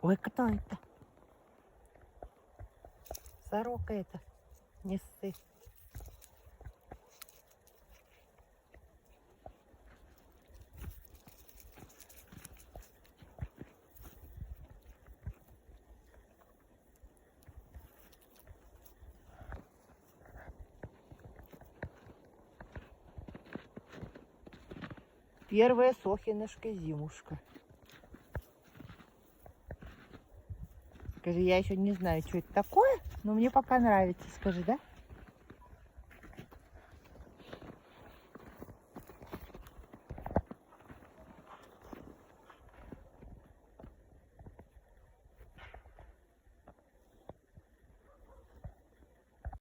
Ой, кто это? Сорока это. Не ссы. Первая сохинушка-зимушка. Скажи, я еще не знаю, что это такое, но мне пока нравится. Скажи, да?